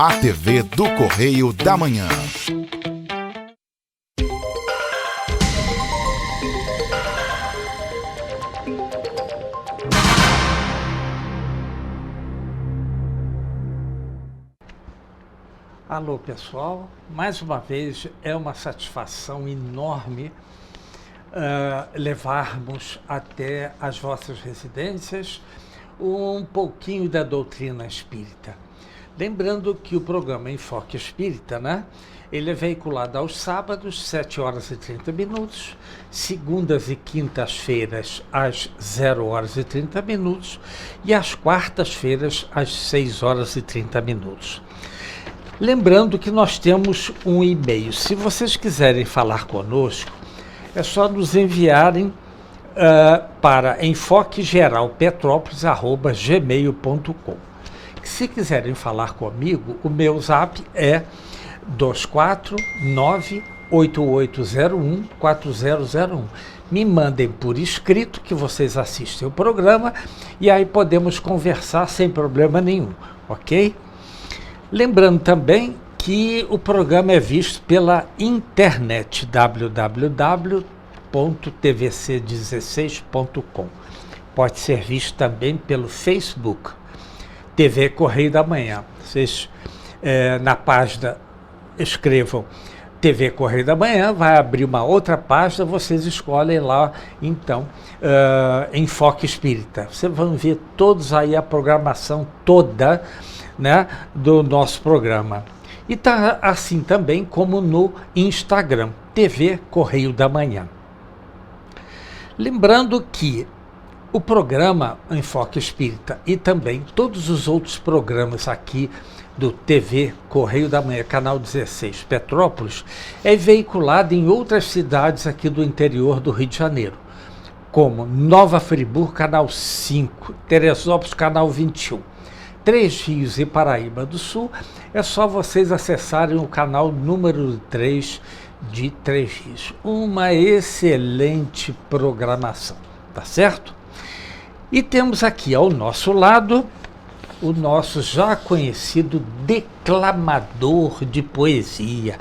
A TV do Correio da Manhã. Alô pessoal, mais uma vez é uma satisfação enorme levarmos até as vossas residências um pouquinho da doutrina espírita. Lembrando que o programa Enfoque Espírita, né? Ele é veiculado aos sábados, 7 horas e 30 minutos, segundas e quintas-feiras, às 0 horas e 30 minutos, e às quartas-feiras, às 6 horas e 30 minutos. Lembrando que nós temos um e-mail. Se vocês quiserem falar conosco, é só nos enviarem para enfoquegeralpetrópolis@gmail.com. Se quiserem falar comigo, o meu zap é 249-8801-4001. Me mandem por escrito que vocês assistem o programa e aí podemos conversar sem problema nenhum, ok? Lembrando também que o programa é visto pela internet, www.tvc16.com. Pode ser visto também pelo Facebook, TV Correio da Manhã. Vocês na página escrevam TV Correio da Manhã, vai abrir uma outra página, vocês escolhem lá, então, Enfoque Espírita. Vocês vão ver todos aí a programação toda, né, do nosso programa. E tá assim também como no Instagram, TV Correio da Manhã. Lembrando que o programa Enfoque Espírita e também todos os outros programas aqui do TV Correio da Manhã, canal 16 Petrópolis, é veiculado em outras cidades aqui do interior do Rio de Janeiro, como Nova Friburgo, canal 5, Teresópolis, canal 21. Três Rios e Paraíba do Sul, é só vocês acessarem o canal número 3 de Três Rios. Uma excelente programação, tá certo? E temos aqui ao nosso lado o nosso já conhecido declamador de poesia,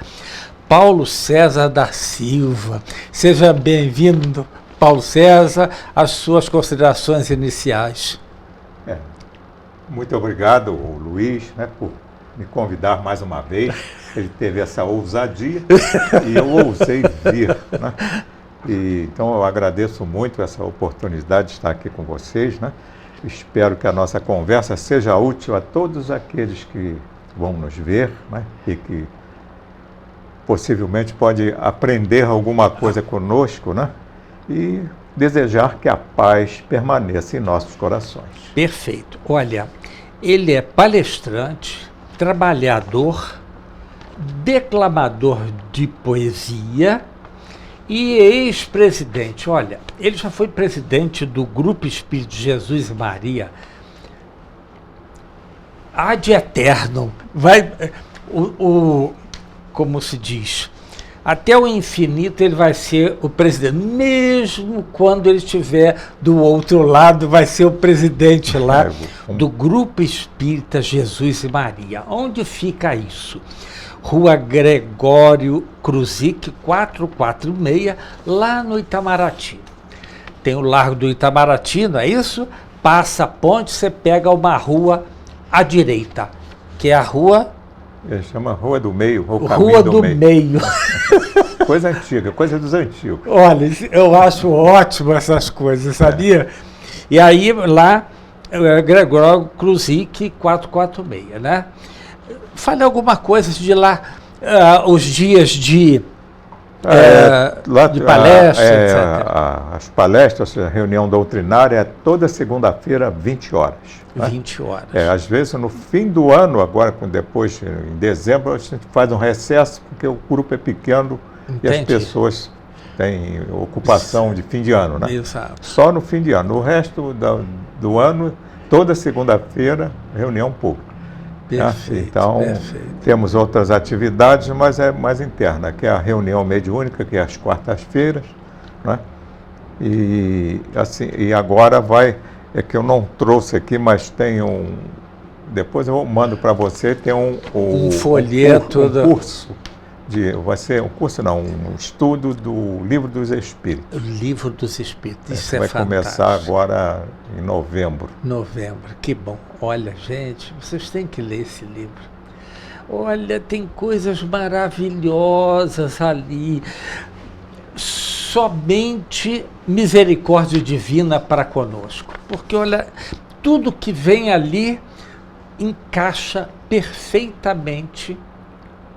Paulo César da Silva. Seja bem-vindo, Paulo César, às suas considerações iniciais. Muito obrigado, Luiz, né, por me convidar mais uma vez. Ele teve essa ousadia e eu ousei vir, né? Então eu agradeço muito essa oportunidade de estar aqui com vocês, né? Espero que a nossa conversa seja útil a todos aqueles que vão nos ver, né? E que possivelmente pode aprender alguma coisa conosco, né? E desejar que a paz permaneça em nossos corações. Perfeito. Olha, ele é palestrante, trabalhador, declamador de poesia e ex-presidente. Olha, ele já foi presidente do Grupo Espírito Jesus e Maria ad eternum. Como se diz, até o infinito ele vai ser o presidente. Mesmo quando ele estiver do outro lado, vai ser o presidente lá do Grupo Espírita Jesus e Maria. Onde fica isso? Rua Gregório Kruzik, 446, lá no Itamaraty. Tem o Largo do Itamaraty, não é isso? Passa a ponte, você pega uma rua à direita, que é a rua... Ele chama Rua do Meio, ou Rua do Meio. Coisa antiga, coisa dos antigos. Olha, eu acho ótimo essas coisas, sabia? E aí, lá, Gregório Kruzik, 446, né? Fale alguma coisa de lá, os dias de palestra, etc. As palestras, a reunião doutrinária é toda segunda-feira, 20 horas. 20 horas. Às vezes, no fim do ano, agora, depois, em dezembro, a gente faz um recesso, porque o grupo é pequeno. Entendi. E as pessoas têm ocupação de fim de ano, né? Exato. Só no fim de ano. O resto do ano, toda segunda-feira, reunião pública. Perfeito, então, perfeito. Temos outras atividades, mas é mais interna, que é a reunião mediúnica, que é às quartas-feiras, né? E agora é que eu não trouxe aqui, mas tem depois eu mando para você, tem um folheto, um curso. Vai ser um curso, não, um estudo do Livro dos Espíritos. O Livro dos Espíritos, isso vai fantástico. Começar agora em novembro. Novembro, que bom. Olha, gente, vocês têm que ler esse livro. Olha, tem coisas maravilhosas ali. Somente misericórdia divina para conosco. Porque, olha, tudo que vem ali encaixa perfeitamente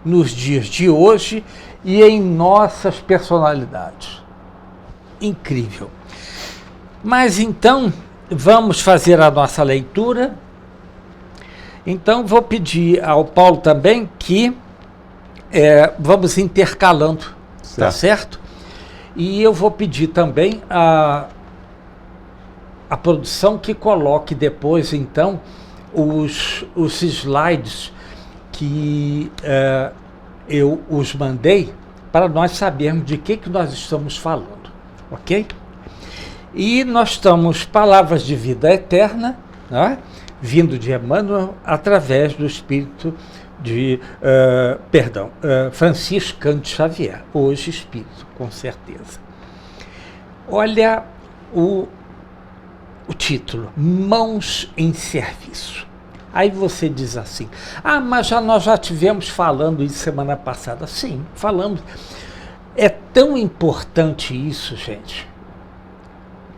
nos dias de hoje e em nossas personalidades. Incrível. Mas então, vamos fazer a nossa leitura. Então, vou pedir ao Paulo também que vamos intercalando, tá certo? E eu vou pedir também a produção que coloque depois, então, os slides que eu os mandei para nós sabermos de que nós estamos falando, ok? E nós estamos Palavras de Vida Eterna, né, vindo de Emmanuel através do Espírito de, Franciscano de Xavier, hoje Espírito, com certeza. Olha o título, Mãos em Serviço. Aí você diz assim, mas nós já tivemos falando isso semana passada. Sim, falamos. É tão importante isso, gente,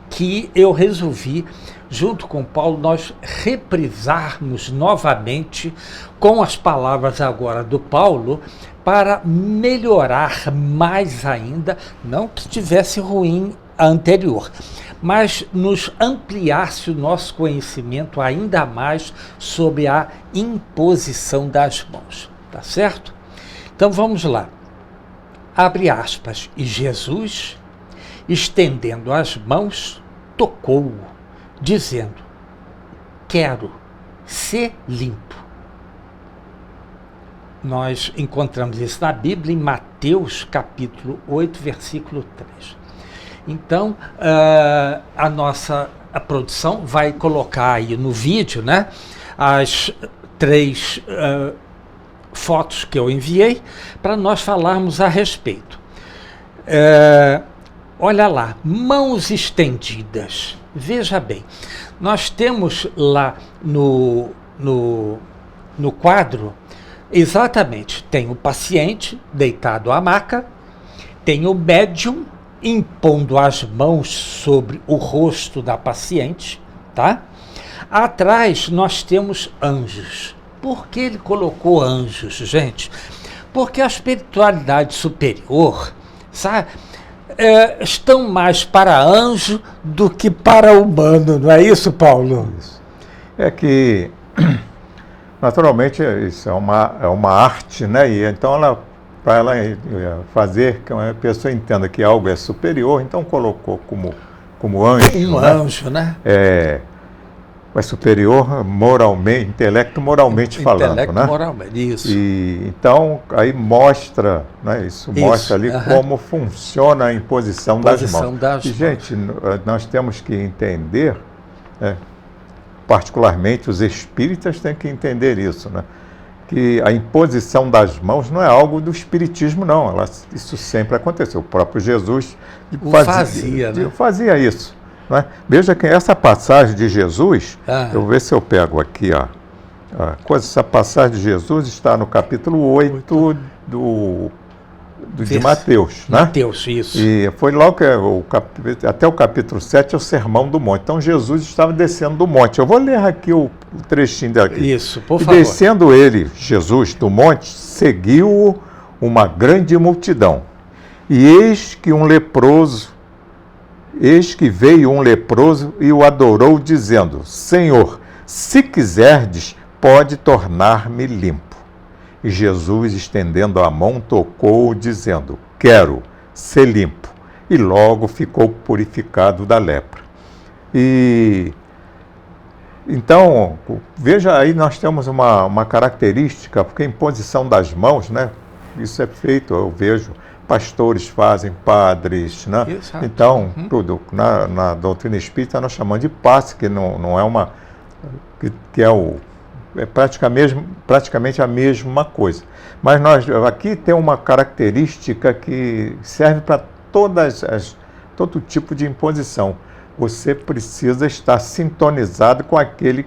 que eu resolvi, junto com o Paulo, nós reprisarmos novamente com as palavras agora do Paulo, para melhorar mais ainda, não que tivesse ruim a anterior, mas nos ampliasse o nosso conhecimento ainda mais sobre a imposição das mãos, tá certo? Então vamos lá. Abre aspas. E Jesus, estendendo as mãos, tocou-o, dizendo: quero ser limpo. Nós encontramos isso na Bíblia, em Mateus capítulo 8, versículo 3. Então, a produção vai colocar aí no vídeo, né, as 3 fotos que eu enviei, para nós falarmos a respeito. Olha lá, mãos estendidas. Veja bem, nós temos lá no quadro, exatamente, tem o paciente deitado à maca, tem o médium impondo as mãos sobre o rosto da paciente, tá? Atrás nós temos anjos. Por que ele colocou anjos, gente? Porque a espiritualidade superior, sabe, estão mais para anjo do que para humano, não é isso, Paulo? Isso. É que, naturalmente, isso é uma arte, né? E então para ela fazer que uma pessoa entenda que algo é superior, então colocou como anjo. Anjo, né? É superior moralmente, moralmente falando, né? Moralmente, isso. E então aí mostra, né? Isso mostra ali como funciona a imposição das mãos. E, gente, nós temos que entender, particularmente os espíritas têm que entender isso, né? Que a imposição das mãos não é algo do espiritismo, não. Isso sempre aconteceu. O próprio Jesus fazia isso. Não é? Veja que essa passagem de Jesus, eu vou ver se eu pego aqui, essa passagem de Jesus está no capítulo 8 de Mateus. Né? Mateus, isso. E foi logo que até o capítulo 7 é o Sermão do Monte. Então Jesus estava descendo do monte. Eu vou ler aqui o trechinho daqui. Isso, por favor. E descendo ele, Jesus, do monte, seguiu-o uma grande multidão. E eis que veio um leproso e o adorou, dizendo: Senhor, se quiserdes, pode tornar-me limpo. E Jesus, estendendo a mão, tocou-o, dizendo: Quero ser limpo. E logo ficou purificado da lepra. E então, veja aí, nós temos uma característica, porque a imposição das mãos, né? Isso é feito, eu vejo, pastores fazem, padres, né? Exato. Então, tudo, na doutrina espírita nós chamamos de passe, que não é que é praticamente a mesma coisa. Mas nós aqui tem uma característica que serve para todo tipo de imposição. Você precisa estar sintonizado com aquele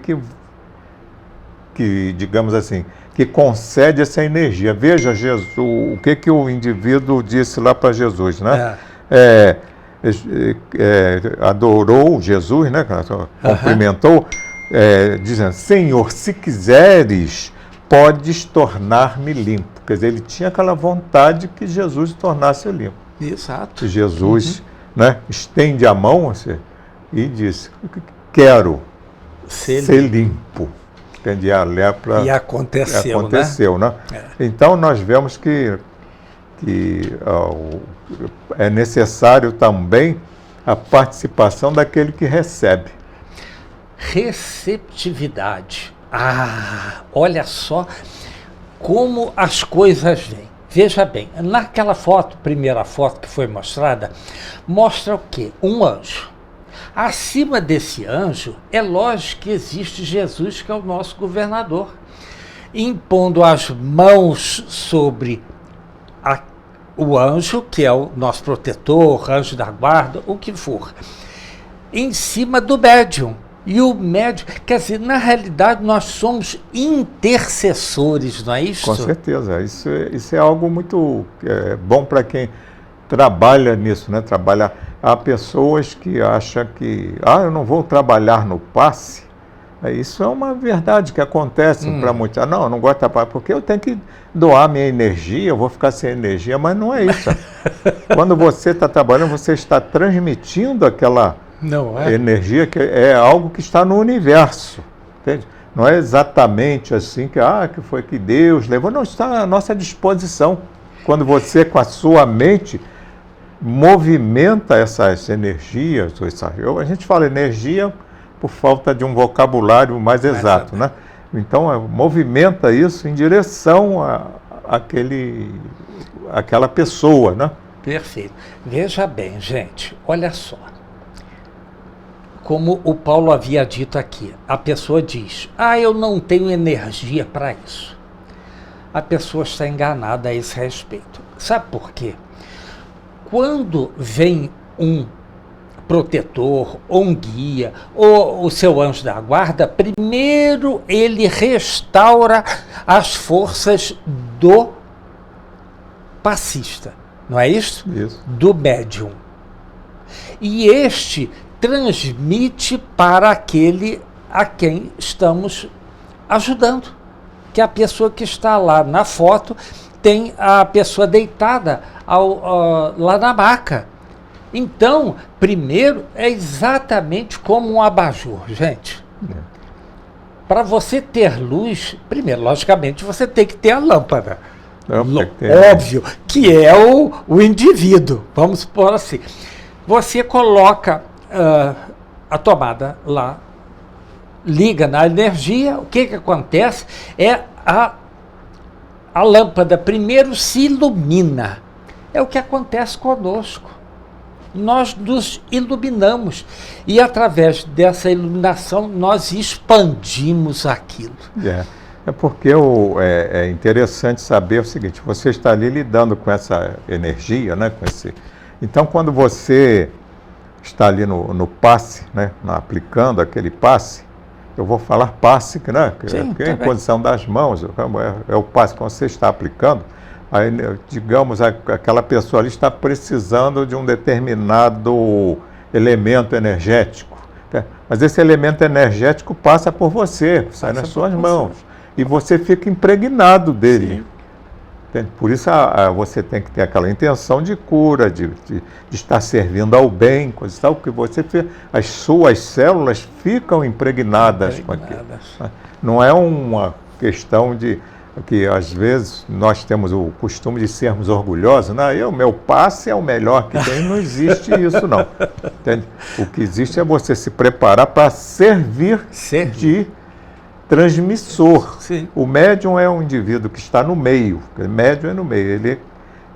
que, digamos assim, que concede essa energia. Veja Jesus, o que o indivíduo disse lá para Jesus, né? Adorou Jesus, né? Cumprimentou, dizendo: Senhor, se quiseres, podes tornar-me limpo. Quer dizer, ele tinha aquela vontade que Jesus tornasse limpo. Exato. E Jesus, né, estende a mão e disse: quero ser limpo. Entende? A lepra e aconteceu, né? Então nós vemos que é necessário também a participação daquele que recebe. Receptividade. Olha só como as coisas vêm. Veja bem, naquela primeira foto que foi mostrada, mostra o quê? Um anjo. Acima desse anjo, é lógico que existe Jesus, que é o nosso governador, impondo as mãos sobre o anjo, que é o nosso protetor, anjo da guarda, o que for, em cima do médium. E o médium, quer dizer, na realidade nós somos intercessores, não é isso? Com certeza, isso é algo muito bom para quem trabalha nisso, né? Há pessoas que acham que, eu não vou trabalhar no passe. Isso é uma verdade que acontece para muitos. Não, eu não gosto de trabalhar porque eu tenho que doar minha energia, eu vou ficar sem energia, mas não é isso. Quando você está trabalhando, você está transmitindo aquela energia que é algo que está no universo. Entende? Não é exatamente assim que foi que Deus levou, não, está à nossa disposição. Quando você, com a sua mente, movimenta essas energias, a gente fala energia por falta de um vocabulário mais exato, né? Então, movimenta isso em direção àquela pessoa, né? Perfeito. Veja bem, gente, olha só. Como o Paulo havia dito aqui, a pessoa diz: eu não tenho energia para isso. A pessoa está enganada a esse respeito. Sabe por quê? Quando vem um protetor, ou um guia, ou o seu anjo da guarda, primeiro ele restaura as forças do passista, não é isso? Isso. Do médium. E este transmite para aquele a quem estamos ajudando, que é a pessoa que está lá na foto, tem a pessoa deitada lá na maca. Então, primeiro, é exatamente como um abajur, gente. Para você ter luz, primeiro, logicamente, você tem que ter a lâmpada. Óbvio, que é o indivíduo, vamos supor assim. Você coloca a tomada lá, liga na energia, o que acontece? A lâmpada primeiro se ilumina. É o que acontece conosco. Nós nos iluminamos e através dessa iluminação nós expandimos aquilo. É porque é interessante saber o seguinte: você está ali lidando com essa energia, né? Então, quando você está ali no passe, né? Aplicando aquele passe, eu vou falar passe, né? Sim, que é a imposição das mãos, é o passe que você está aplicando. Aí, digamos, aquela pessoa ali está precisando de um determinado elemento energético. Mas esse elemento energético passa por você, sai nas suas mãos. E você fica impregnado dele. Por isso você tem que ter aquela intenção de cura, de estar servindo ao bem, coisa e tal, porque as suas células ficam impregnadas com aquilo. Não é uma questão de que às vezes nós temos o costume de sermos orgulhosos, o meu passe é o melhor que tem, não existe isso não. Entende? O que existe é você se preparar para servir de transmissor. Sim. O médium é um indivíduo que está no meio, o médium é no meio,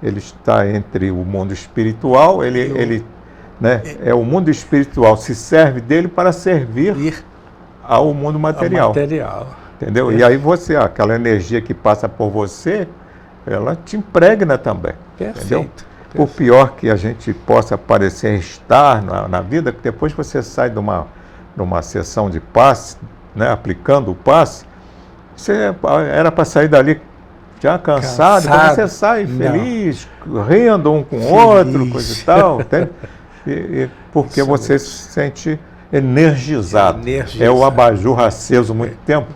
ele está entre o mundo espiritual, é o mundo espiritual, se serve dele para servir ao mundo material. entendeu? E aí você, aquela energia que passa por você, ela te impregna também, entendeu? Por pior que a gente possa parecer estar na vida, que depois você sai de uma sessão de passe, né, aplicando o passe, você era para sair dali já cansado, mas você sai feliz, rindo um com o outro, coisa e tal, entende? Porque isso você se sente energizado. É o abajur aceso muito tempo,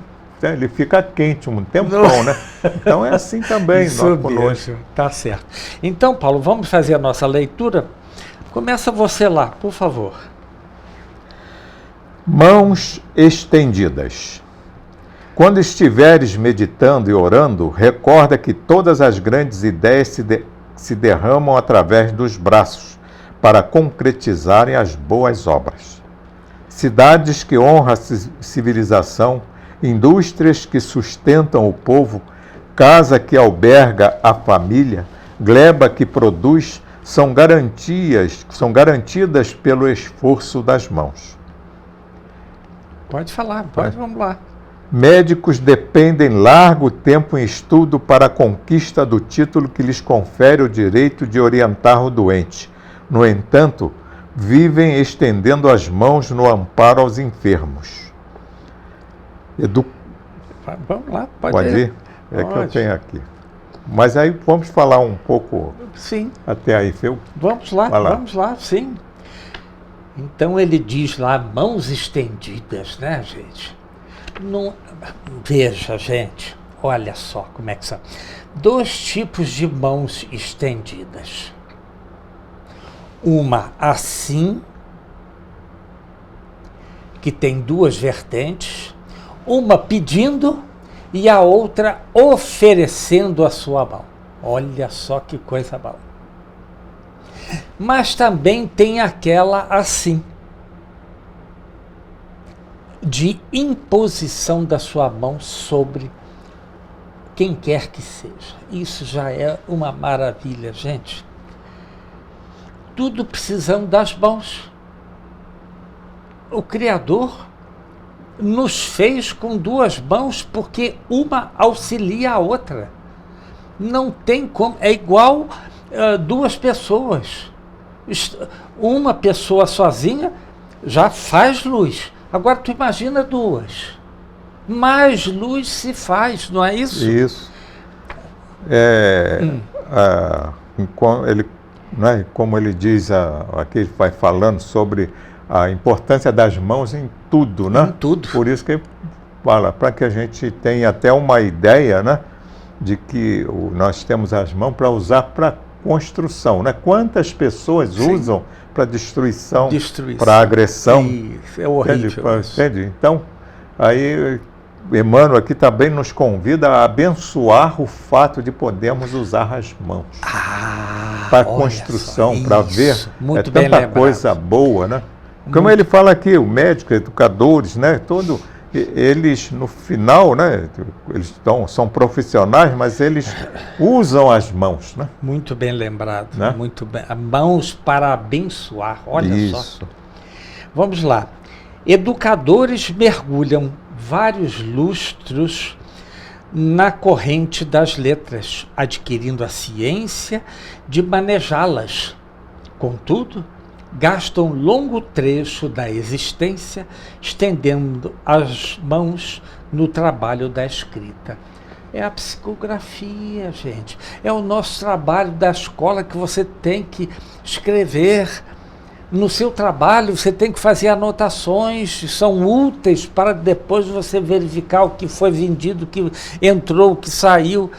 ele fica quente um tempão, né? Então é assim também nós conosco. Tá certo. Então, Paulo, vamos fazer a nossa leitura? Começa você lá, por favor. Mãos estendidas. Quando estiveres meditando e orando, recorda que todas as grandes ideias se derramam através dos braços para concretizarem as boas obras. Cidades que honram a civilização, indústrias que sustentam o povo, casa que alberga a família, gleba que produz, são garantidas pelo esforço das mãos. Pode falar, vamos lá. Médicos dependem largo tempo em estudo para a conquista do título que lhes confere o direito de orientar o doente. No entanto, vivem estendendo as mãos no amparo aos enfermos. Vamos lá, pode ir? Pode. Que eu tenho aqui. Mas aí vamos falar um pouco. Sim. Até aí, Feu? Vamos lá, sim. Então ele diz lá, mãos estendidas, né, gente? Não, veja, gente, olha só como é que são. 2 tipos de mãos estendidas. Uma assim, que tem 2 vertentes, uma pedindo e a outra oferecendo a sua mão. Olha só que coisa boa. Mas também tem aquela assim, de imposição da sua mão sobre quem quer que seja. Isso já é uma maravilha, gente. Tudo precisando das mãos. O Criador nos fez com 2 mãos porque uma auxilia a outra. Não tem como, é igual 2 pessoas. Uma pessoa sozinha já faz luz. Agora tu imagina 2. Mais luz se faz, não é isso? Isso. Como ele diz, aqui ele vai falando sobre a importância das mãos em tudo, né? Em tudo. Por isso que ele fala, para que a gente tenha até uma ideia, né, de que nós temos as mãos para usar para construção, né? Quantas pessoas usam para destruição, para agressão? Isso, é horrível. Entende? Então, aí Emmanuel aqui também nos convida a abençoar o fato de podermos usar as mãos para construção, para ver. Muito tanta bem coisa boa, né? Como ele fala aqui, o médico, educadores, né? Eles no final, né? São profissionais, mas eles usam as mãos, né? Muito bem lembrado, né? Muito bem. Mãos para abençoar, olha Isso. só. Vamos lá. Educadores mergulham vários lustros na corrente das letras, adquirindo a ciência de manejá-las. Contudo, gastam longo trecho da existência estendendo as mãos no trabalho da escrita. É a psicografia, gente. É o nosso trabalho da escola que você tem que escrever. No seu trabalho, você tem que fazer anotações, são úteis para depois você verificar o que foi vendido, o que entrou, o que saiu.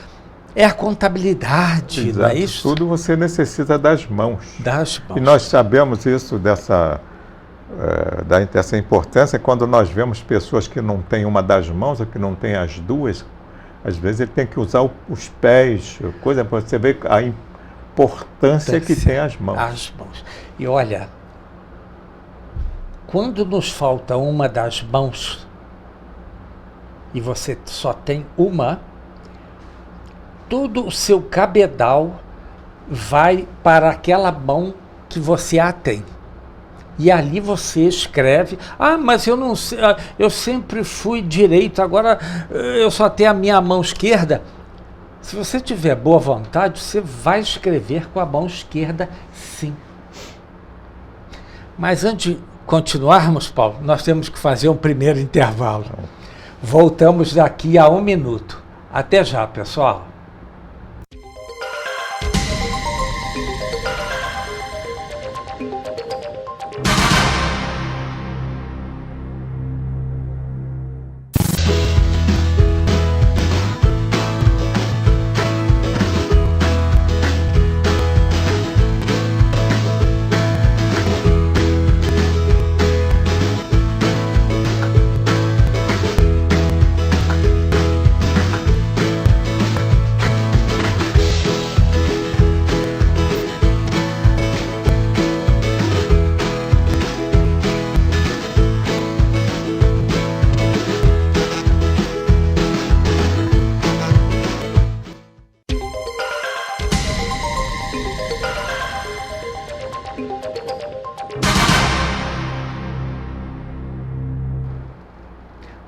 É a contabilidade, exato. Não é isso? Tudo você necessita das mãos. Das mãos. E nós sabemos isso dessa importância quando nós vemos pessoas que não têm uma das mãos ou que não têm as 2. Às vezes ele tem que usar os pés, coisa para você ver a importância que tem as mãos. As mãos. E olha, quando nos falta uma das mãos e você só tem uma, todo o seu cabedal vai para aquela mão que você a tem. E ali você escreve, mas eu não sei, eu sempre fui direito, agora eu só tenho a minha mão esquerda. Se você tiver boa vontade, você vai escrever com a mão esquerda, sim. Mas antes de continuarmos, Paulo, nós temos que fazer um primeiro intervalo. Voltamos daqui a 1 minuto. Até já, pessoal.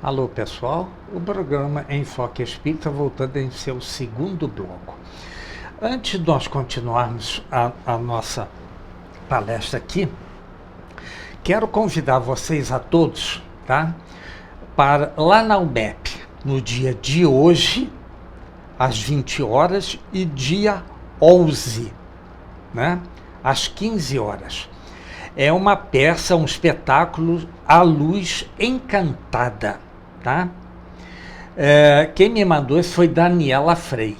Alô, pessoal, o programa Enfoque Espírita voltando em seu segundo bloco. Antes de nós continuarmos a nossa palestra aqui, quero convidar vocês a todos, tá, para lá na UMEP, no dia de hoje, às 20 horas, e dia 11, né, às 15 horas. É uma peça, um espetáculo A Luz Encantada. Tá? Quem me mandou isso foi Daniela Frei.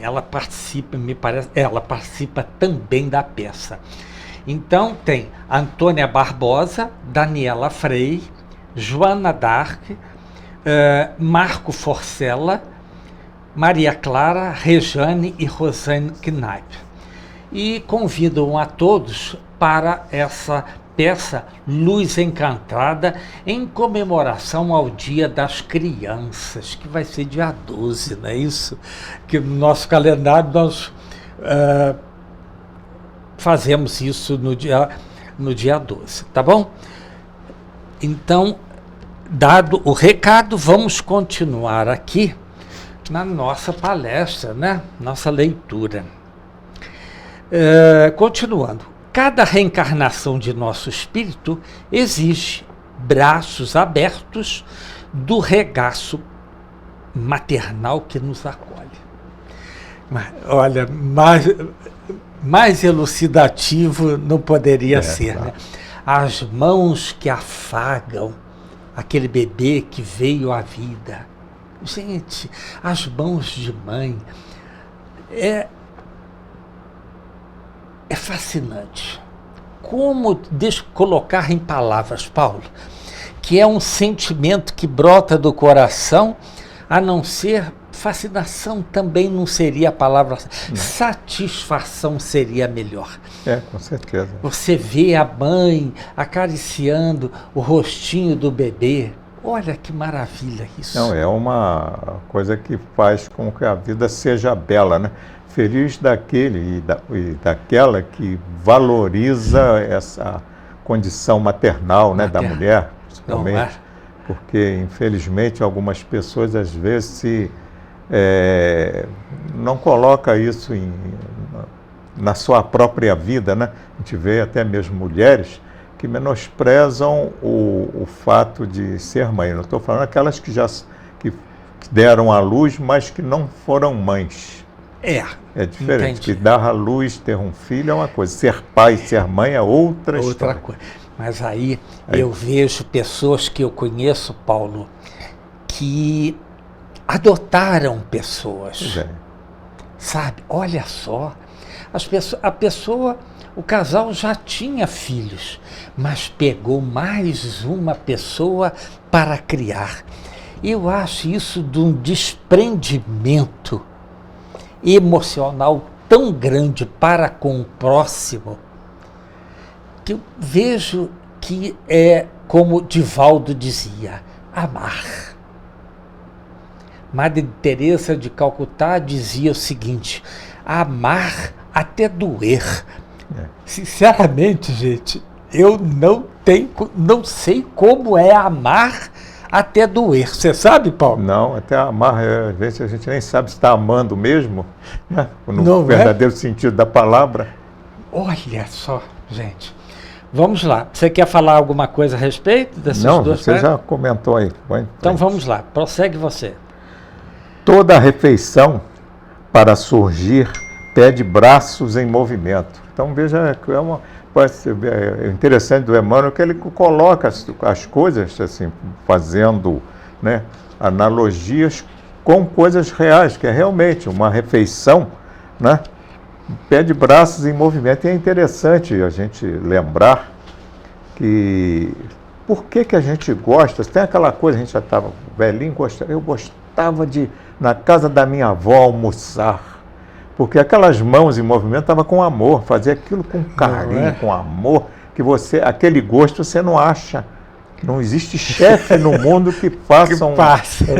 Ela participa, me parece, ela participa também da peça. Então tem Antônia Barbosa, Daniela Frei, Joana Dark, Marco Forcella, Maria Clara, Rejane e Rosane Knaip. E convidam a todos para essa peça Luz Encantada, em comemoração ao Dia das Crianças, que vai ser dia 12, não é isso? Que no nosso calendário nós fazemos isso no dia 12, tá bom? Então, dado o recado, vamos continuar aqui na nossa palestra, né? Nossa leitura. Continuando. Cada reencarnação de nosso espírito exige braços abertos do regaço maternal que nos acolhe. Mas, olha, mais elucidativo não poderia ser, claro, né? As mãos que afagam aquele bebê que veio à vida. Gente, as mãos de mãe é fascinante. Como colocar em palavras, Paulo, que é um sentimento que brota do coração, a não ser fascinação também não seria a palavra, não. Satisfação seria melhor. Com certeza. Você vê a mãe acariciando o rostinho do bebê. Olha que maravilha isso. Não, é uma coisa que faz com que a vida seja bela, né? Feliz daquele e daquela que valoriza essa condição maternal, né, da mulher, principalmente, porque, infelizmente, algumas pessoas, às vezes, não colocam isso na sua própria vida, né? A gente vê até mesmo mulheres que menosprezam o fato de ser mãe. Não estou falando aquelas que deram à luz, mas que não foram mães. É diferente, que dar à luz, ter um filho é uma coisa, ser pai, ser mãe é outra história. Coisa. Mas aí eu vejo pessoas que eu conheço, Paulo, que adotaram pessoas, sabe? Olha só, o casal já tinha filhos, mas pegou mais uma pessoa para criar. Eu acho isso de um desprendimento emocional tão grande para com o próximo, que eu vejo que é como Divaldo dizia, amar. Madre Teresa de Calcutá dizia o seguinte, amar até doer. Sinceramente, gente, eu não sei como é amar até doer. Você sabe, Paulo? Não, até amar, às vezes a gente nem sabe se está amando mesmo, né? No Não é? verdadeiro sentido da palavra. Olha só, gente. Vamos lá. Você quer falar alguma coisa a respeito dessas Não, duas você partes? já comentou aí. Então vamos lá. Prossegue você. Toda refeição para surgir pede braços em movimento. Então veja que é interessante do Emmanuel que ele coloca as coisas assim, fazendo, né, analogias com coisas reais, que é realmente uma refeição, né, pede braços em movimento. E é interessante a gente lembrar que por que a gente gosta, tem aquela coisa, a gente já estava velhinho, eu gostava de, na casa da minha avó, almoçar. Porque aquelas mãos em movimento estavam com amor, fazia aquilo com carinho, com amor, que aquele gosto você não acha. Não existe chefe no mundo que faça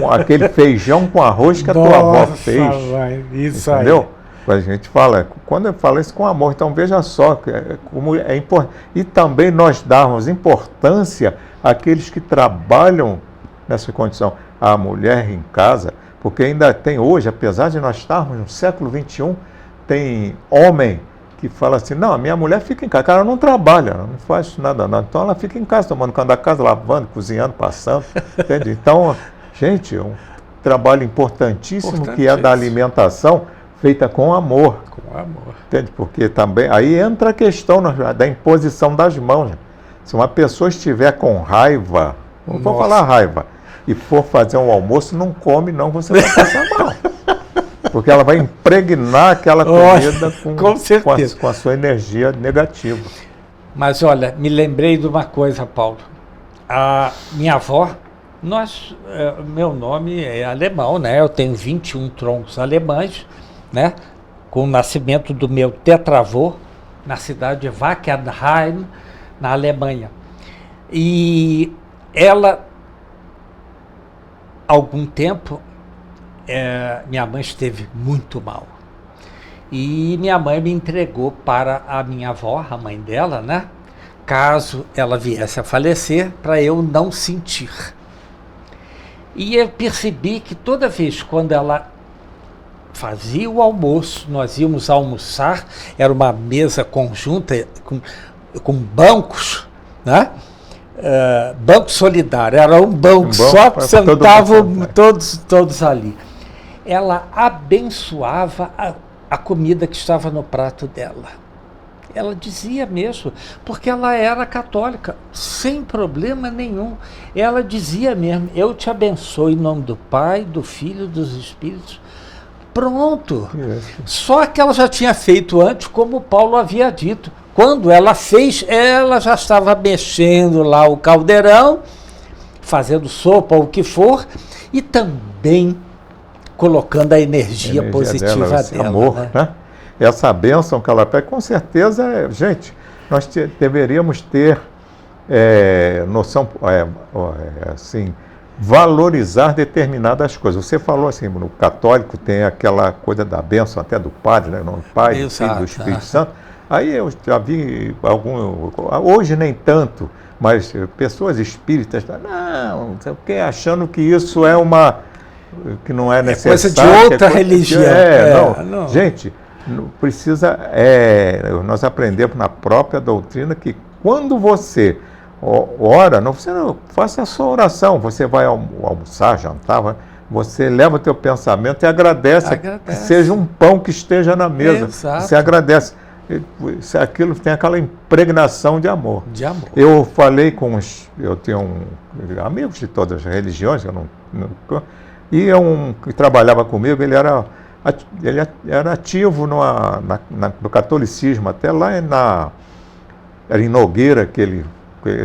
aquele feijão com arroz que a tua avó fez. Isso entendeu? Aí. A gente fala, quando eu falo isso com amor, então veja só como é importante. E também nós darmos importância àqueles que trabalham nessa condição. A mulher em casa. Porque ainda tem hoje, apesar de nós estarmos no século XXI, tem homem que fala assim, não, a minha mulher fica em casa, cara, ela não trabalha, ela não faz nada, não. Então ela fica em casa, tomando conta da casa, lavando, cozinhando, passando, entende? Então, gente, é um trabalho importantíssimo que é da alimentação feita com amor. Com amor. Entende? Porque também, aí entra a questão da imposição das mãos. Se uma pessoa estiver com raiva, não vou falar raiva, e for fazer um almoço, não come não, você vai passar mal. Porque ela vai impregnar aquela comida com a sua energia negativa. Mas olha, me lembrei de uma coisa, Paulo. A minha avó, meu nome é alemão, né? Eu tenho 21 troncos alemães, né? Com o nascimento do meu tetravô, na cidade de Wackenheim, na Alemanha. E ela... algum tempo, minha mãe esteve muito mal. E minha mãe me entregou para a minha avó, a mãe dela, né? Caso ela viesse a falecer, para eu não sentir. E eu percebi que toda vez quando ela fazia o almoço, nós íamos almoçar, era uma mesa conjunta com bancos, né? Banco solidário, era um banco só, sentavam todos ali. Ela abençoava a comida que estava no prato dela. Ela dizia mesmo, porque ela era católica, sem problema nenhum. Ela dizia mesmo, eu te abençoo em nome do Pai, do Filho e dos Espíritos. Pronto. Só que ela já tinha feito antes, como Paulo havia dito. Quando ela fez, ela já estava mexendo lá o caldeirão, fazendo sopa ou o que for, e também colocando a energia positiva dela. Amor, né? Essa bênção que ela pede, com certeza, gente, nós deveríamos ter noção, assim, valorizar determinadas coisas. Você falou assim, no católico tem aquela coisa da bênção até do padre, né? No Pai, do Filho e do Espírito Santo. Aí eu já vi hoje nem tanto, mas pessoas espíritas, não sei o que, achando que isso que não é necessário. É coisa de outra religião. Não. Gente, precisa, nós aprendemos na própria doutrina que quando você ora, você não faça a sua oração, você vai almoçar, jantar, você leva o teu pensamento e agradece. Que seja um pão que esteja na mesa. Exato. Você agradece. Aquilo tem aquela impregnação de amor. Eu falei eu tenho amigos de todas as religiões, e um que trabalhava comigo, ele era ativo no catolicismo, até lá era em Nogueira, que ele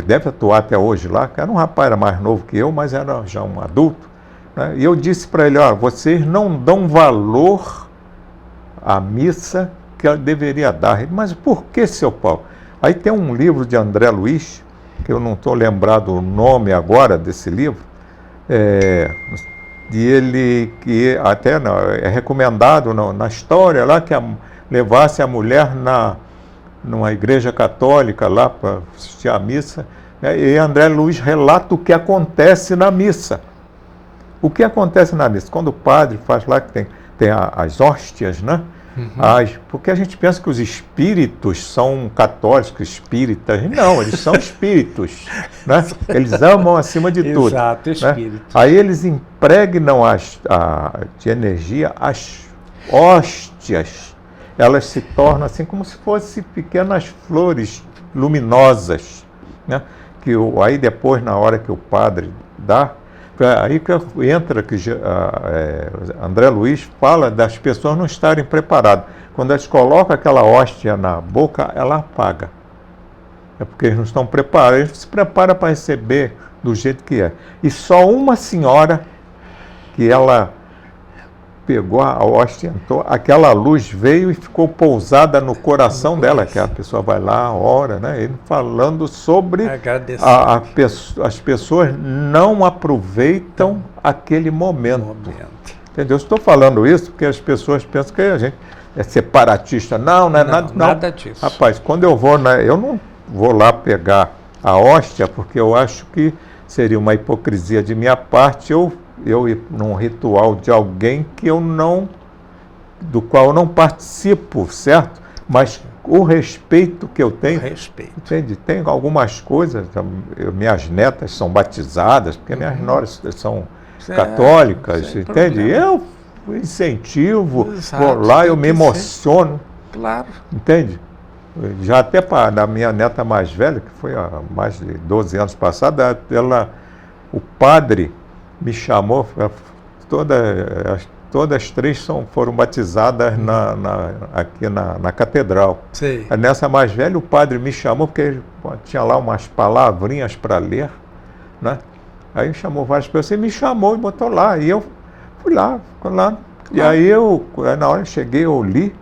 deve atuar até hoje lá, que era um rapaz, era mais novo que eu, mas era já um adulto, né? E eu disse para ele, vocês não dão valor à missa que ela deveria dar. Mas por que, seu Paulo? Aí tem um livro de André Luiz, que eu não estou lembrado o nome agora desse livro, de ele que até é recomendado na história lá, que levasse a mulher numa igreja católica lá para assistir à missa, né, e André Luiz relata o que acontece na missa. O que acontece na missa? Quando o padre faz lá, que tem as hóstias, né? Porque a gente pensa que os espíritos são católicos, espíritas. Não, eles são espíritos, né? Eles amam acima de tudo. Exato, espírito. Né? Aí eles impregnam de energia as hóstias. Elas se tornam assim como se fossem pequenas flores luminosas, né? Aí depois, na hora que o padre dá, aí que entra que André Luiz fala das pessoas não estarem preparadas. Quando eles colocam aquela hóstia na boca, ela apaga. É porque eles não estão preparados. Eles se preparam para receber do jeito que é. E só uma senhora que ela pegou a hóstia, entrou, aquela luz veio e ficou pousada no coração dela, que a pessoa vai lá, ora, né? Ele falando sobre as pessoas não aproveitam aquele momento. Entendeu? Eu estou falando isso porque as pessoas pensam que a gente é separatista. Não é nada disso. Rapaz, quando eu vou, eu não vou lá pegar a hóstia, porque eu acho que seria uma hipocrisia de minha parte eu ir num ritual de alguém do qual eu não participo, certo? Mas o respeito que eu tenho, entende? Tem algumas coisas, minhas netas são batizadas, porque minhas noras são católicas, entende? Problema. Eu incentivo, vou lá, eu me emociono, claro. Entende? Já até da minha neta mais velha, que foi há mais de 12 anos passada, o padre me chamou, todas as três foram batizadas aqui na catedral. Sim. Nessa mais velha, o padre me chamou, porque tinha lá umas palavrinhas para ler, né? Aí chamou várias pessoas, e me chamou e botou lá, e eu fui lá. Claro. E aí na hora que cheguei, eu li,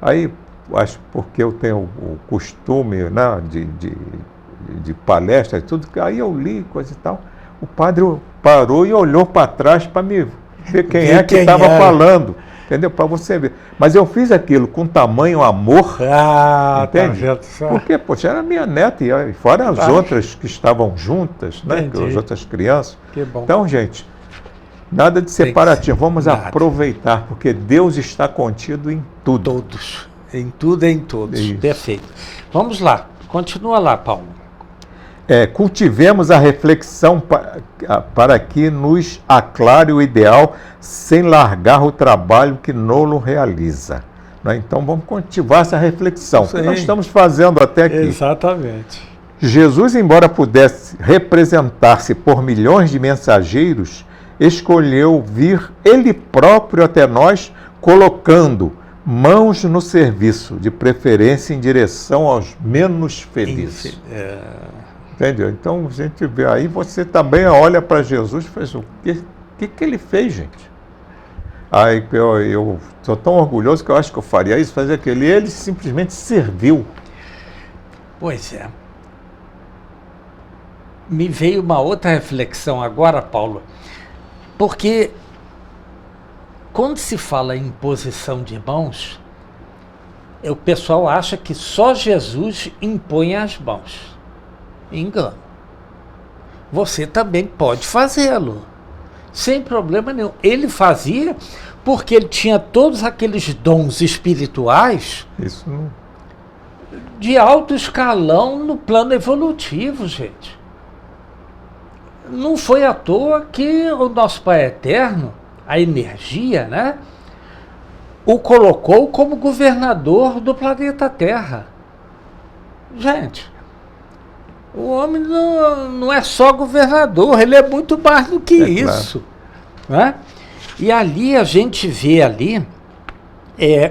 aí, acho porque eu tenho o costume, né, de palestra e tudo, aí eu li, coisa e tal. O padre parou e olhou para trás para me ver quem é que estava falando, entendeu? Para você ver. Mas eu fiz aquilo com tamanho amor, entende? Tá, porque, poxa, era minha neta, e fora as outras que estavam juntas, né? As outras crianças. Que bom. Então, gente, nada de separatismo, vamos aproveitar, porque Deus está contido em tudo. Todos, em tudo e em todos. Isso. Perfeito. Vamos lá, continua lá, Paulo. Cultivemos a reflexão para que nos aclare o ideal sem largar o trabalho que nolo realiza. Né? Então vamos cultivar essa reflexão, que nós estamos fazendo até aqui. Exatamente. Jesus, embora pudesse representar-se por milhões de mensageiros, escolheu vir ele próprio até nós, colocando mãos no serviço, de preferência em direção aos menos felizes. Entendeu? Então, a gente vê aí, você também olha para Jesus e faz o que ele fez, gente? Aí eu sou tão orgulhoso que eu acho que eu faria isso, fazer aquilo. E ele simplesmente serviu. Pois é. Me veio uma outra reflexão agora, Paulo, porque quando se fala em imposição de mãos, o pessoal acha que só Jesus impõe as mãos. Engano. Você também pode fazê-lo, sem problema nenhum. Ele fazia porque ele tinha todos aqueles dons espirituais de alto escalão no plano evolutivo, gente. Não foi à toa que o nosso Pai Eterno, a energia, né, o colocou como governador do planeta Terra. Gente, o homem não é só governador, ele é muito mais do que isso. Claro. Né? E ali a gente vê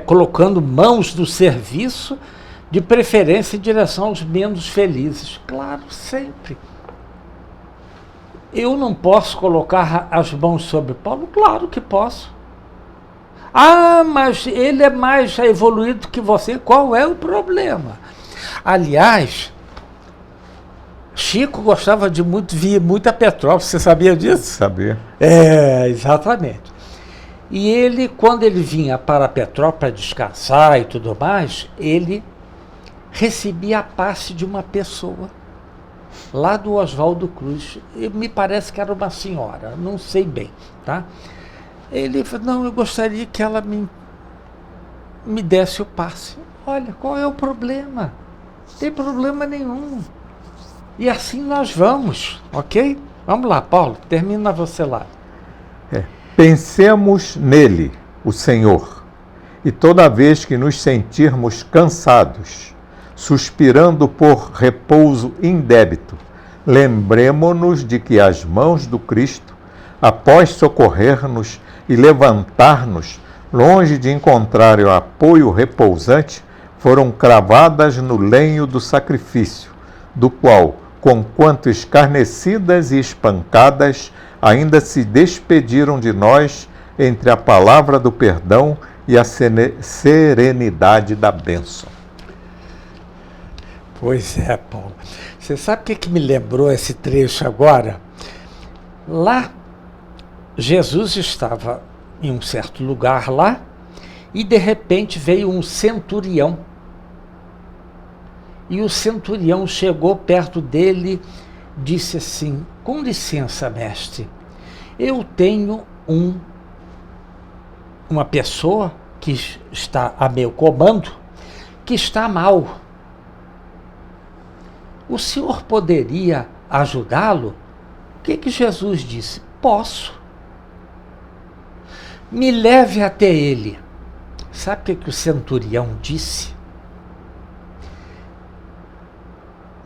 colocando mãos no serviço, de preferência em direção aos menos felizes. Claro, sempre. Eu não posso colocar as mãos sobre Paulo? Claro que posso. Ah, mas ele é mais evoluído que você. Qual é o problema? Aliás, Chico gostava de vir muito a Petrópolis, você sabia disso? Sabia. Exatamente. E ele, quando ele vinha para Petrópolis para descansar e tudo mais, ele recebi a passe de uma pessoa, lá do Oswaldo Cruz. Me parece que era uma senhora, não sei bem, tá? Ele falou, não, eu gostaria que ela me desse o passe. Olha, qual é o problema? Não tem problema nenhum. E assim nós vamos, ok? Vamos lá, Paulo, termina você lá. Pensemos nele, o Senhor, e toda vez que nos sentirmos cansados, suspirando por repouso indébito, lembremo-nos de que as mãos do Cristo, após socorrer-nos e levantar-nos, longe de encontrar o apoio repousante, foram cravadas no lenho do sacrifício, do qual, conquanto escarnecidas e espancadas, ainda se despediram de nós entre a palavra do perdão e a serenidade da bênção. Pois é, Paulo. Você sabe o que me lembrou esse trecho agora? Lá, Jesus estava em um certo lugar lá, e de repente veio um centurião. E o centurião chegou perto dele, disse assim, com licença, mestre, eu tenho uma pessoa que está a meu comando, que está mal. O senhor poderia ajudá-lo? O que Jesus disse? Posso. Me leve até ele. Sabe o que o centurião disse?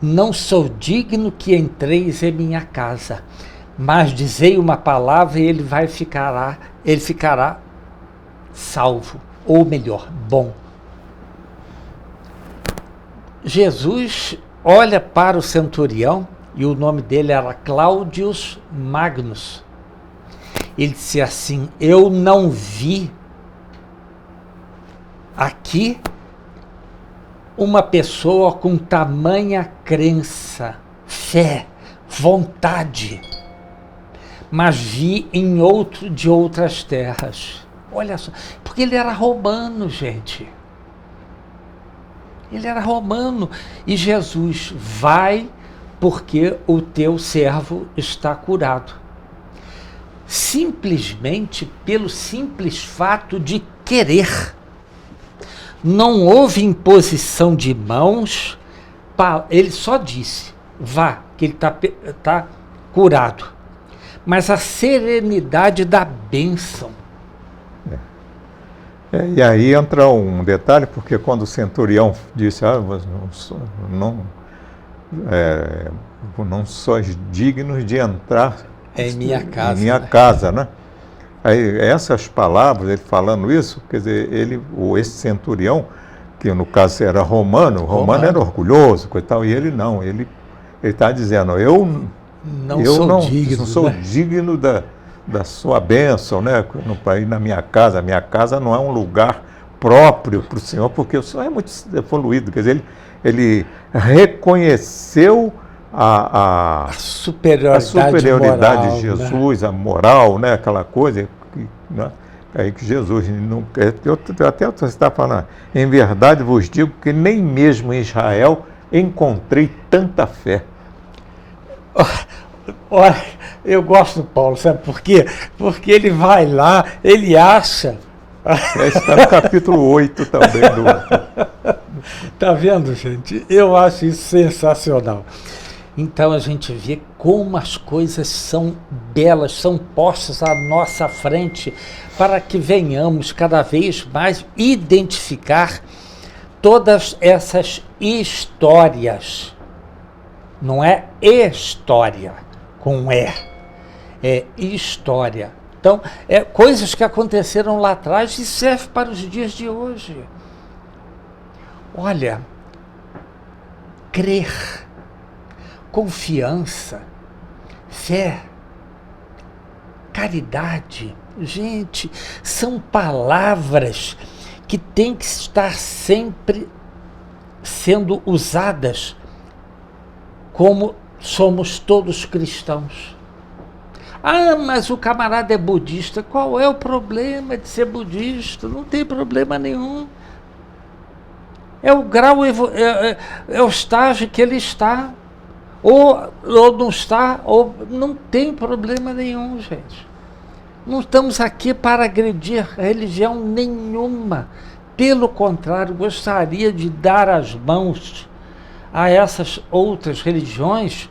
Não sou digno que entreis em minha casa, mas dizei uma palavra e ele ficará salvo, ou melhor, bom. Jesus olha para o centurião, e o nome dele era Cláudius Magnus. Ele disse assim, eu não vi aqui uma pessoa com tamanha crença, fé, vontade, mas vi em de outras terras. Olha só, porque ele era romano, gente. Ele era romano. E Jesus, vai, porque o teu servo está curado. Simplesmente pelo simples fato de querer. Não houve imposição de mãos, ele só disse, vá, que ele está curado. Mas a serenidade da bênção. E aí entra um detalhe, porque quando o centurião disse, não sois dignos de entrar em minha casa. Em minha casa, né? Aí, essas palavras, ele falando isso, quer dizer, esse centurião, que no caso era romano era orgulhoso, coitado, e ele não, ele está dizendo, eu não sou digno da sua bênção, né? Para ir na minha casa não é um lugar próprio para o Senhor, porque o Senhor é muito evoluído, quer dizer, ele reconheceu a superioridade moral, de Jesus, né? A moral, né? Aquela coisa, né? Aí que Jesus não quer. Até você está falando, em verdade vos digo que nem mesmo em Israel encontrei tanta fé. Olha, eu gosto do Paulo, sabe por quê? Porque ele vai lá, ele acha. Está no capítulo 8 também Tá vendo, gente? Eu acho isso sensacional. Então a gente vê como as coisas são belas, são postas à nossa frente, para que venhamos cada vez mais identificar todas essas histórias. Não é história com E, é história. Então, coisas que aconteceram lá atrás e servem para os dias de hoje. Olha, crer, confiança, fé, caridade, gente, são palavras que têm que estar sempre sendo usadas como somos todos cristãos. Ah, mas o camarada é budista. Qual é o problema de ser budista? Não tem problema nenhum. É o grau, é o estágio que ele está, ou não está, ou não tem problema nenhum, gente. Não estamos aqui para agredir religião nenhuma. Pelo contrário, gostaria de dar as mãos a essas outras religiões,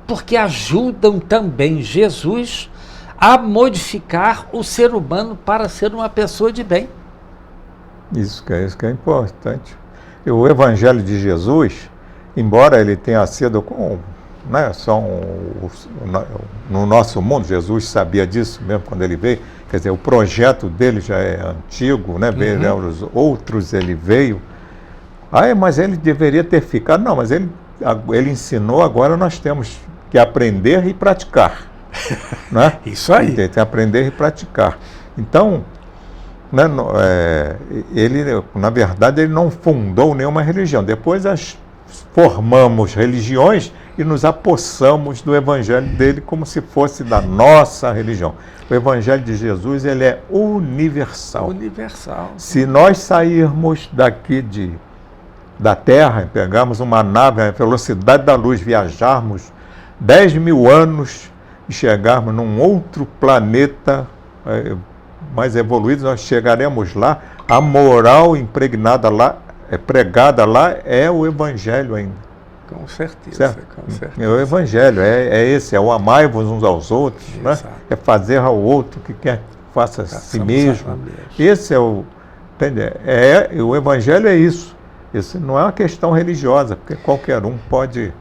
porque ajudam também Jesus a modificar o ser humano para ser uma pessoa de bem. Isso que é importante. E o Evangelho de Jesus, embora ele tenha sido no nosso mundo, Jesus sabia disso mesmo quando ele veio, quer dizer, o projeto dele já é antigo, né? Os outros ele veio. Mas ele deveria ter ficado. Não, mas ele ensinou, agora nós temos que aprender e praticar. Né? Isso aí. Tem que aprender e praticar. Então, né, ele, na verdade, ele não fundou nenhuma religião. Depois formamos religiões e nos apossamos do evangelho dele como se fosse da nossa religião. O evangelho de Jesus, ele é universal. Universal. Se nós sairmos daqui da Terra, pegarmos uma nave à velocidade da luz, viajarmos 10.000 anos e chegarmos num outro planeta mais evoluído, nós chegaremos lá, a moral impregnada lá, pregada lá, é o evangelho ainda. Com certeza, certo? Com certeza. É o evangelho, é o amai-vos uns aos outros, né? É fazer ao outro que quer que faça a si mesmo. Esse é o... Entende? O evangelho é isso. Isso não é uma questão religiosa, porque qualquer um pode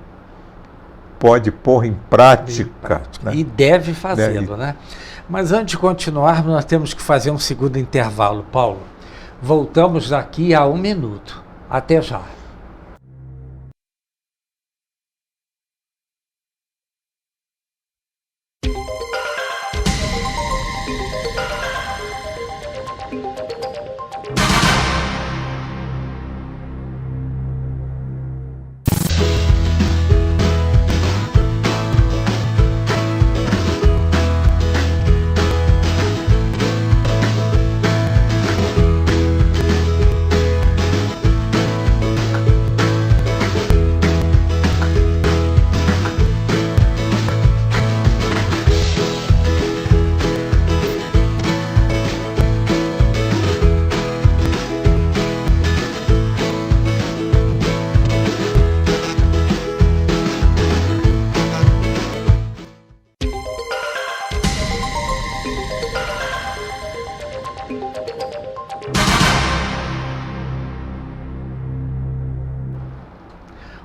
pôr em prática. Né? E deve fazê-lo, né? Mas antes de continuarmos, nós temos que fazer um segundo intervalo, Paulo. Voltamos daqui a 1 minuto. Até já.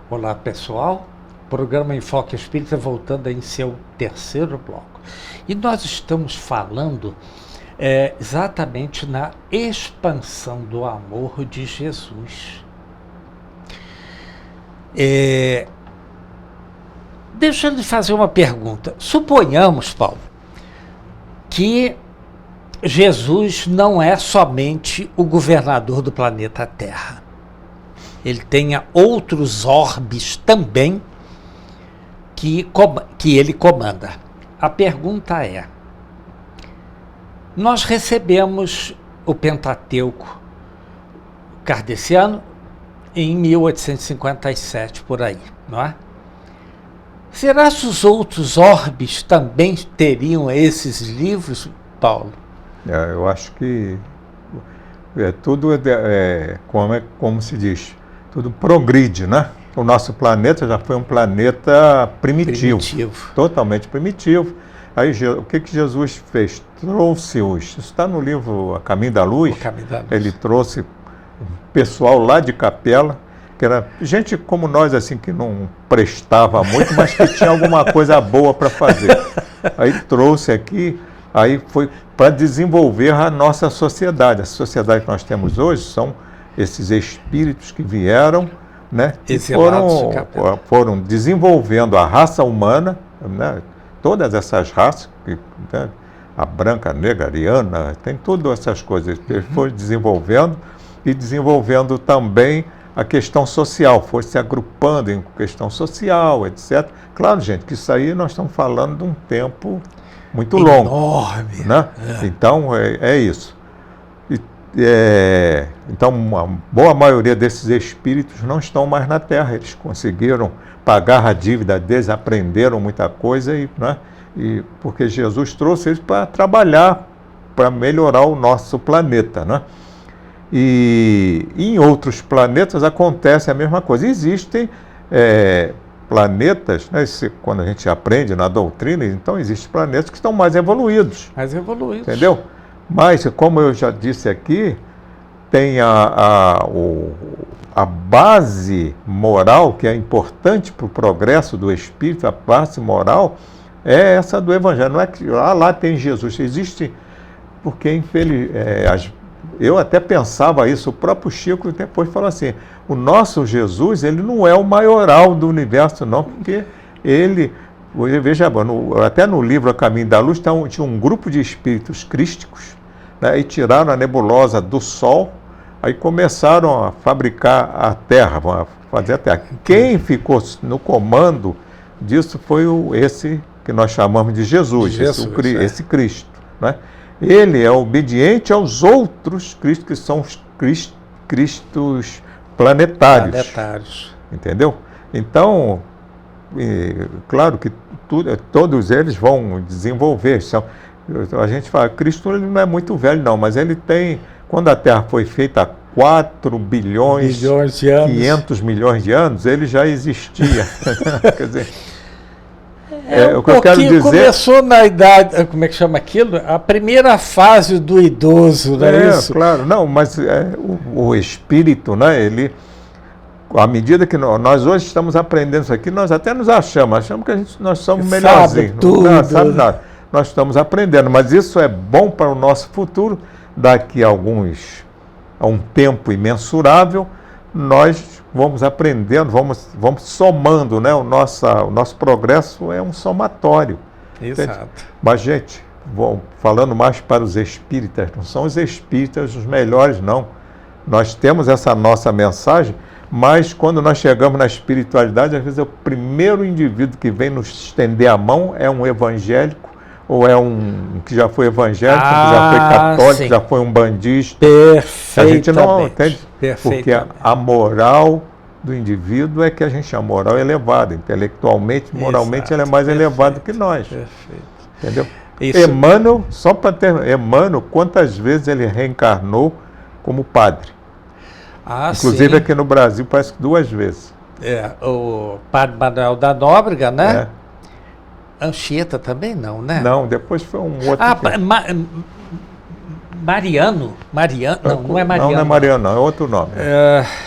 Olá, pessoal. Programa Enfoque Espírita voltando em seu terceiro bloco. E nós estamos falando exatamente na expansão do amor de Jesus. Deixa eu lhe fazer uma pergunta. Suponhamos, Paulo, que Jesus não é somente o governador do planeta Terra. Ele tenha outros orbes também que ele comanda. A pergunta é: nós recebemos o Pentateuco kardeciano em 1857, por aí, não é? Será que os outros orbes também teriam esses livros, Paulo? Eu acho que tudo como se diz, tudo progride, né? O nosso planeta já foi um planeta primitivo. Totalmente primitivo. Aí o que Jesus fez? Trouxe isso está no livro A Caminho da Luz. Ele trouxe pessoal lá de Capela, que era gente como nós, assim, que não prestava muito, mas que tinha alguma coisa boa para fazer. Aí trouxe aqui, aí foi para desenvolver a nossa sociedade. A sociedade que nós temos hoje são esses espíritos que vieram, né, e foram desenvolvendo a raça humana, né, todas essas raças, né, a branca, a negra, a ariana, tem todas essas coisas. Eles foram desenvolvendo e desenvolvendo também a questão social, foi se agrupando em questão social, etc. Claro, gente, que isso aí nós estamos falando de um tempo muito longo. Enorme. Né? Então, é isso. Então, uma boa maioria desses espíritos não estão mais na Terra. Eles conseguiram pagar a dívida deles, aprenderam muita coisa, né? E porque Jesus trouxe eles para trabalhar, para melhorar o nosso planeta, né? E em outros planetas acontece a mesma coisa. Existem planetas, né? Quando a gente aprende na doutrina, então existem planetas que estão mais evoluídos. Mais evoluídos. Entendeu? Mas, como eu já disse aqui, tem a base moral, que é importante para o progresso do espírito, a base moral é essa do Evangelho. Não é que lá tem Jesus, existe, porque eu até pensava isso, o próprio Chico depois falou assim, o nosso Jesus, ele não é o maioral do universo não, porque ele, veja, até no livro A Caminho da Luz, tinha um grupo de espíritos crísticos, né, e tiraram a nebulosa do Sol, aí começaram a fabricar a Terra, a fazer a Terra. Quem ficou no comando disso foi esse que nós chamamos de Jesus, esse Cristo, né? Ele é obediente aos outros Cristos, que são os Cristos planetários. Entendeu? Então, claro que todos eles vão desenvolver. A gente fala, Cristo ele não é muito velho não, mas ele tem, quando a Terra foi feita há 4 bilhões de anos, 500 milhões de anos, ele já existia. Quer dizer, o que eu quero dizer... Começou na idade, como é que chama aquilo? A primeira fase do idoso, não é isso? Claro, não, mas o espírito, né, ele, à medida que nós hoje estamos aprendendo isso aqui, nós até nos achamos que nós somos melhorzinhos. Não sabe nada. Nós estamos aprendendo, mas isso é bom para o nosso futuro. Daqui a um tempo imensurável, nós vamos aprendendo, vamos somando, né? O nosso progresso é um somatório. Exato. Entende? Mas, gente, falando mais para os espíritas, não são os espíritas os melhores, não. Nós temos essa nossa mensagem, mas quando nós chegamos na espiritualidade, às vezes o primeiro indivíduo que vem nos estender a mão é um evangélico, ou é um que já foi evangélico, que já foi católico, sim, já foi um bandista. Perfeitamente. A gente não entende, porque a moral do indivíduo é que a gente, a moral elevada, intelectualmente, moralmente, ela é mais elevada que nós. Perfeito. Entendeu? Isso. Emmanuel, só para ter, Emmanuel, quantas vezes ele reencarnou como padre? Inclusive sim. Aqui no Brasil, parece que 2 vezes. O padre Manuel da Nóbrega, né? Anchieta também não, né? Não, depois foi um outro. Mariano? Não é Mariano. Não é Mariano, não, é outro nome.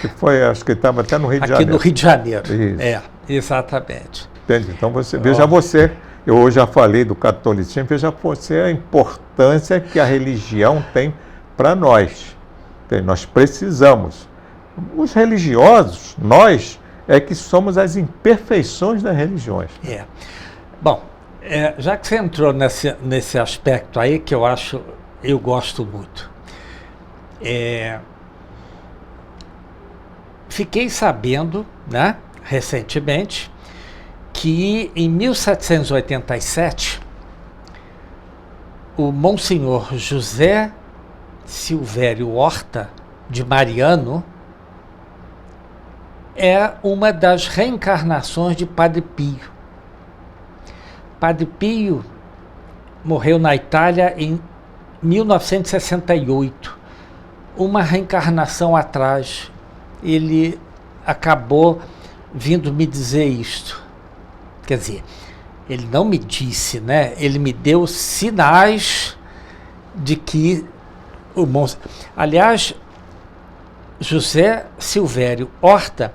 Que foi, acho que estava até no Rio de Janeiro. Aqui no Rio de Janeiro. Isso. Exatamente. Entende? Então veja você, eu hoje já falei do catolicismo, veja você a importância que a religião tem para nós. Nós precisamos. Os religiosos, nós, é que somos as imperfeições das religiões. Bom, já que você entrou nesse aspecto aí, que eu gosto muito, fiquei sabendo, né, recentemente, que em 1787, o Monsenhor José Silvério Horta, de Mariano, é uma das reencarnações de Padre Pio. Padre Pio morreu na Itália em 1968. Uma reencarnação atrás, ele acabou vindo me dizer isto. Quer dizer, ele não me disse, né? Ele me deu sinais de que aliás, José Silvério Horta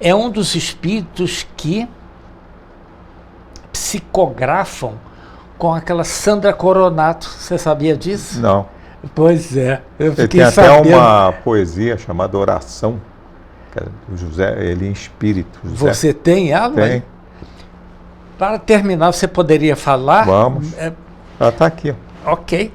é um dos espíritos que psicografam com aquela Sandra Coronato. Você sabia disso? Não. Pois é. Eu fiquei tem sabendo. Até uma poesia chamada Oração, que é do José, ele em espírito. José. Você tem ela? Tem. Para terminar, você poderia falar? Vamos. Ela está aqui. Ok.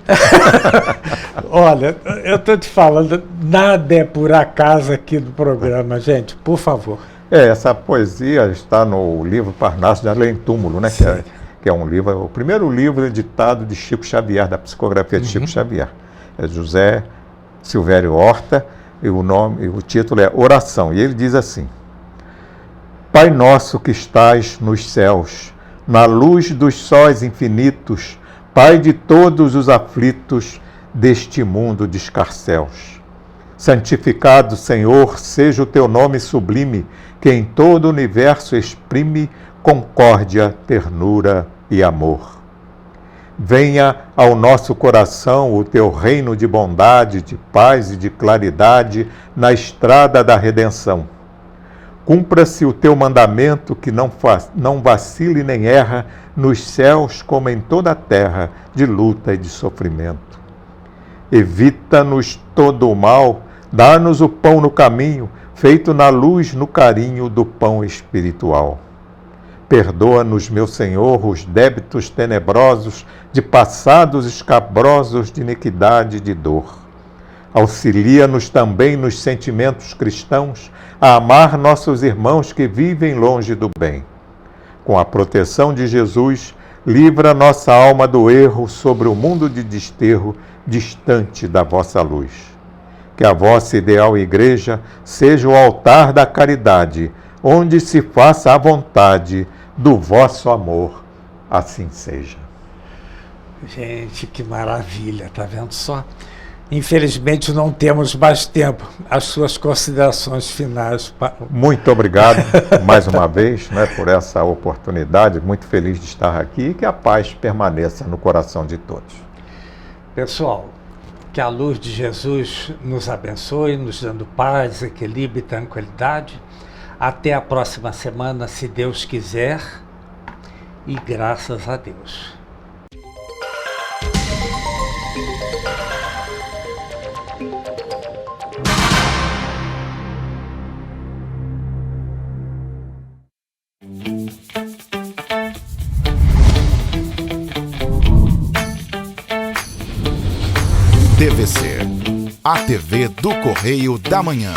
Olha, eu estou te falando, nada é por acaso aqui no programa, gente, por favor. Essa poesia está no livro Parnaso de Além Túmulo, né? Que é um livro, o primeiro livro editado de Chico Xavier, da psicografia de Chico Xavier. É José Silvério Horta, e o título é Oração. E ele diz assim: Pai nosso que estais nos céus, na luz dos sóis infinitos, Pai de todos os aflitos deste mundo de escarcéus. Santificado, Senhor, seja o teu nome sublime, que em todo o universo exprime concórdia, ternura e amor. Venha ao nosso coração o teu reino de bondade, de paz e de claridade na estrada da redenção. Cumpra-se o teu mandamento que não vacile nem erra nos céus como em toda a terra de luta e de sofrimento. Evita-nos todo o mal, dá-nos o pão no caminho, feito na luz, no carinho do pão espiritual. Perdoa-nos, meu Senhor, os débitos tenebrosos de passados escabrosos de iniquidade e de dor. Auxilia-nos também nos sentimentos cristãos a amar nossos irmãos que vivem longe do bem. Com a proteção de Jesus, livra nossa alma do erro sobre o mundo de desterro distante da vossa luz. Que a vossa ideal igreja seja o altar da caridade, onde se faça a vontade do vosso amor. Assim seja. Gente, que maravilha, tá vendo só? Infelizmente não temos mais tempo. As suas considerações finais. Muito obrigado mais uma vez, né, por essa oportunidade. Muito feliz de estar aqui e que a paz permaneça no coração de todos. Pessoal, que a luz de Jesus nos abençoe, nos dando paz, equilíbrio e tranquilidade. Até a próxima semana, se Deus quiser, e graças a Deus. TVC, a TV do Correio da Manhã.